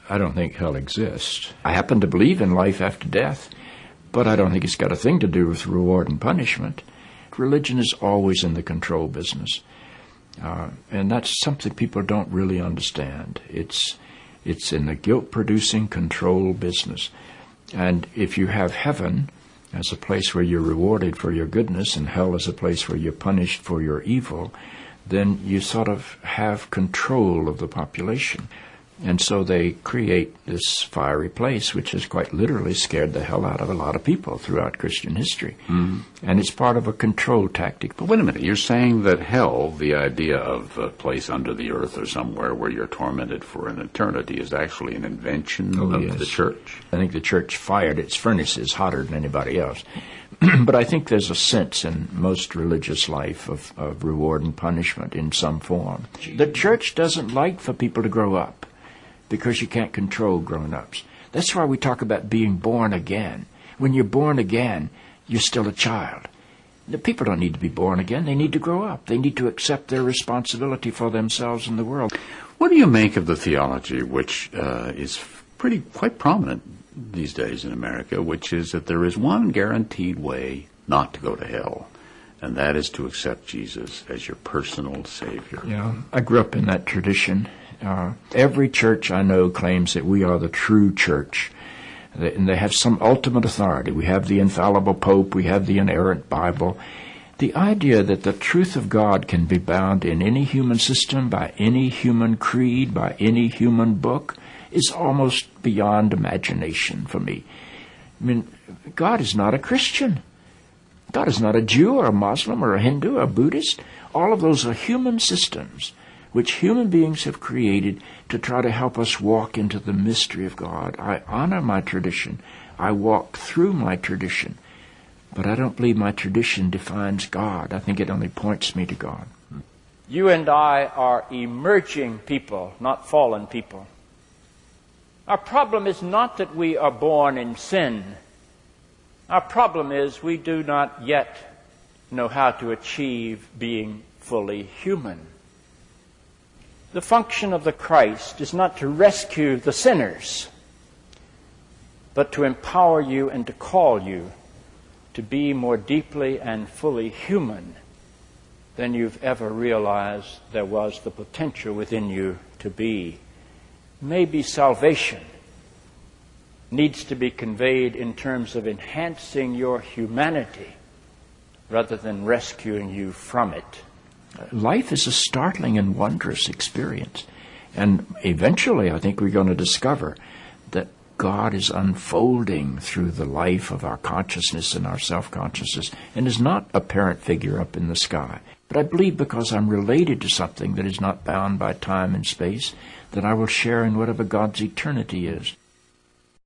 I don't think hell exists. I happen to believe in life after death, but I don't think it's got a thing to do with reward and punishment. Religion is always in the control business. And that's something people don't really understand. It's in the guilt-producing control business. And if you have heaven as a place where you're rewarded for your goodness and hell as a place where you're punished for your evil, then you sort of have control of the population. And so they create this fiery place, which has quite literally scared the hell out of a lot of people throughout Christian history. And it's part of a control tactic. But wait a minute, you're saying that hell, the idea of a place under the earth or somewhere where you're tormented for an eternity, is actually an invention of the church? I think the church fired its furnaces hotter than anybody else. But I think there's a sense in most religious life of reward and punishment in some form. The church doesn't like for people to grow up, because you can't control grown-ups. That's why we talk about being born again. When you're born again, you're still a child. The people don't need to be born again. They need to grow up. They need to accept their responsibility for themselves and the world. What do you make of the theology, which is quite prominent these days in America, which is that there is one guaranteed way not to go to hell, and that is to accept Jesus as your personal Savior? Yeah, I grew up in that tradition. Every church I know claims that we are the true church, and they have some ultimate authority. We have the infallible Pope, we have the inerrant Bible. The idea that the truth of God can be bound in any human system, by any human creed, by any human book, is almost beyond imagination for me. I mean, God is not a Christian. God is not a Jew or a Muslim or a Hindu or a Buddhist. All of those are human systems which human beings have created to try to help us walk into the mystery of God. I honor my tradition. I walk through my tradition. But I don't believe my tradition defines God. I think it only points me to God. You and I are emerging people, not fallen people. Our problem is not that we are born in sin. Our problem is we do not yet know how to achieve being fully human. The function of the Christ is not to rescue the sinners, but to empower you and to call you to be more deeply and fully human than you've ever realized there was the potential within you to be. Maybe salvation needs to be conveyed in terms of enhancing your humanity rather than rescuing you from it. Life is a startling and wondrous experience. And eventually, I think we're going to discover that God is unfolding through the life of our consciousness and our self-consciousness and is not a parent figure up in the sky. But I believe because I'm related to something that is not bound by time and space, that I will share in whatever God's eternity is.